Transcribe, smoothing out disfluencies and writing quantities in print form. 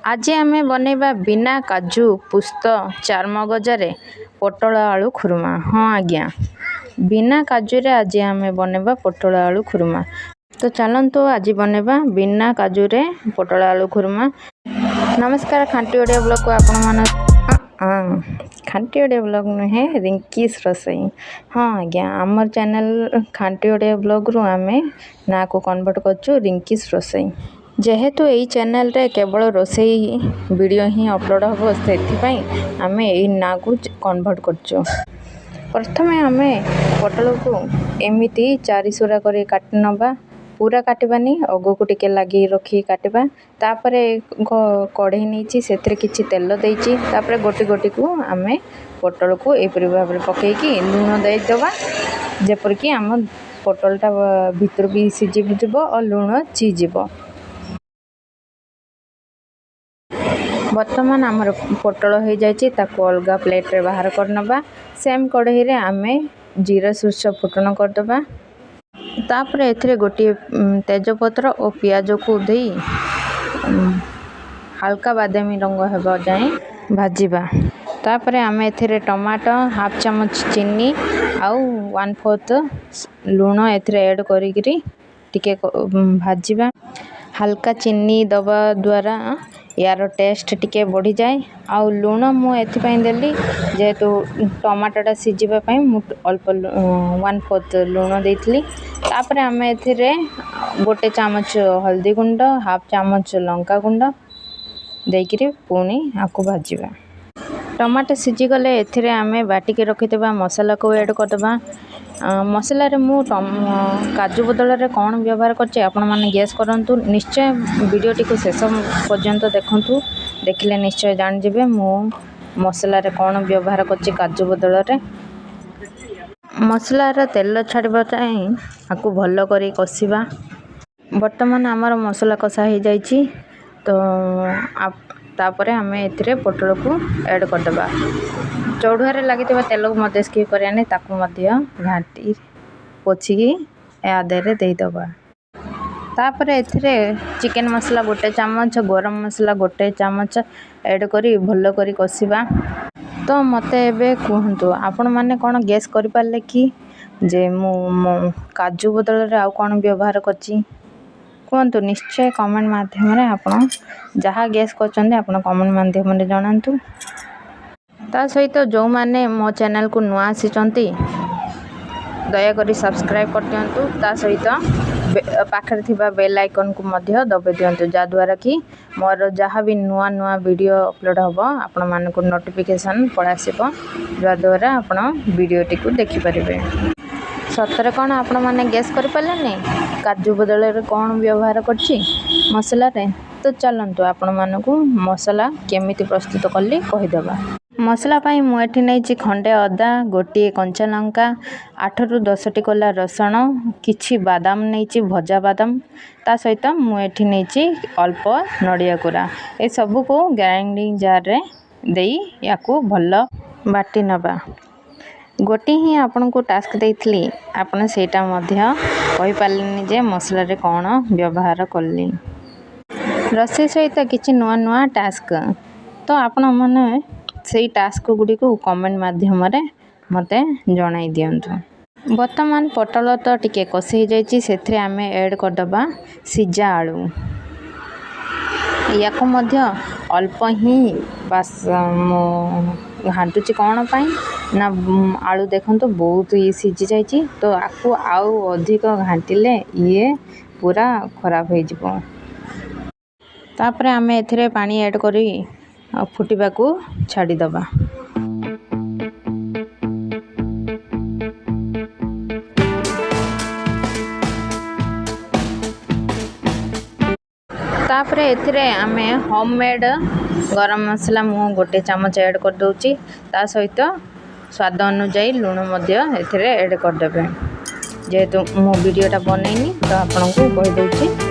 आज आम बनैबा बिना काजू पुस्त चारमगजारे पोटल आलू खुरमा। हाँ आज्ञा, बिना काजूरे आज आम बनैबा पोटल आलू खुरमा। तो चलतु आज बनैबा बिना काजूरे पोटल आलू खुरमा। नमस्कार, खांटी ओडिया ब्लॉग को आपण खांटी ओडिया ब्लॉग नुहे रिंकीस रोसई। हाँ आज्ञा, आमर चैनल खांटी ओडिया ब्लॉग रु आम ना को कन्वर्ट करछु रिंकीस रोसई। जेहेतु यही चैनल रे केवल रोसई वीडियो ही अपलोड हम से आम यही ना को कन्वर्ट करछु। प्रथमे आम पोटल को एमती चारिसुरा कर काट नबा, पूरा काटबानी, अगो को टिके लगी रखी काटबा। तापर कढ़ई नहीं से किसी तेल देती, गोटी गोटी को आम पोटल को एपरी भाव में पकईकि लुण देदबा, जेपरिक आम पोटलटा भितर भी सीझीज और लुण चीज। बर्तमान आमर पोटल हो जाइए, अलग प्लेट रे बाहर करनबा। सेम कढ़ई रे आम जीरा सोर्ष फुटन करदबा। तापर एथिरे गोटे तेजपत्र और पियाज को दे हल्का बादामी रंग होगा जाए भाजीबा। तापर आम एथिरे टमाटो, हाफ चमच चीनी आउ 1/4 लुण एथिरे ऐड करिकरी टिके भाजीबा। हल्का चीनी दबा द्वारा यार टेस्ट टिके बढ़ी जाए। आउ लुण मु एथिपाई देली जेहेतु टमाटोटा सीझापी अल्प 1/4 लुण देती। तापर आम एथिरे गोटे चामच हल्दी गुंड, हाफ चामच लंका गुंड देकरी पुणी आपको भाजीबा। टमाटो सीझी गले एथिरे आम बाटिके रखिथबा मसला को ऐड करदबा। मसला रे मु काजू बदल रे कौन व्यवहार करछे आपण माने गैस करंतु। निश्चय वीडियो टी को शेष पर्यंत देखंतु, देखिले निश्चय जान जेबे मु मसला रे कौन व्यवहार करछे काजू बदल रे। मसला रे तेल छाड़बा ताई आकु भलो करी कसिबा। वर्तमान आमर मसला कषा हो जाइए, तो तापरे आम एथिरे पोटल को ऐड करदबा। चौड़ुआरे लगी तेल को मध्य स्किप करानी, ताकू मध्य घाटी पोछिकी आधे देदबा। तापर एथिरे चिकेन मसला गोटे चामच, गरम मसला गोटे चामच ऐड करी भलो करी कसिबा। तो मते एबे कहंतु आपण माने कोन गैस करि पाले कि जे मु काजू बदल रे आ कोन व्यवहार करछि कहंतु। निश्चय कमेंट माध्यम रे आपण जहा गैस करछन्ते आपण कमेंट माध्यम रे जणांतु। ता सहित जो माने मो चैनल को नुआ आसीचंती दया करी सब्सक्राइब कर दियंतु। ता सहित पाखरे थिबा बेल आइकन को मध्य दबे दियंतु, जा द्वारा कि मोर जहाँ भी नुआ नुआ वीडियो अपलोड हबो आपण मान को नोटिफिकेशन पळासिबो, जा द्वारा आपण वीडियो टी को देखि परिबे। सतरे कौन आपण माने गैस करि पालेनी काजू बदल रे कौन व्यवहार करछि मसला रे। तो चलंतु आपण मान को मसला केमिति प्रस्तुत कली कहिदबा। मसला पाई मु एठी नैछि खंडे अदा, गोटे कंचा लंका, 8 ରୁ 10 टी कोला रसुण, किछि बादाम नैछि भजा बादाम। ता सहित मु एठी नैछि अल्प नडिया कोरा। ए सब को ग्राइंडिंग जार रे देई याकू भलो बाटी नबा। गोटी ही आपन को टास्क देइथली, आपन सेटा मध्य कहि पालेनी जे मसला रे कोन व्यवहार करली। रसे सहित किछि नुआ नुआ टास्क, तो आपण माने सेई टास्क गुडी को कमेंट माध्यम रे मते जणाई दियंतु। वर्तमान पोटल तो टिके कषि जाइए, से आम ऐड करदबा सीझा आलू। या मध्य अल्प ही बास घाटुची कौन पाई ना आलू देखंतु बहुत ये सीझी जाइए, तो आपको आउ अधिक घाटिले ये पूरा खराब हो जिवो। तापर आम एथिरे पानी ऐड करी फुटिबा को छाड़ी दबा। तापर एथिरे आमे होममेड गरम मसला मु गोटे चामच ऐड कर दउची। ता सहित स्वाद अनुसार लुण मध्य एथिरे ऐड कर देबे। जेहेतु मो वीडियोटा बनैनी तो आपन को कहि दउची।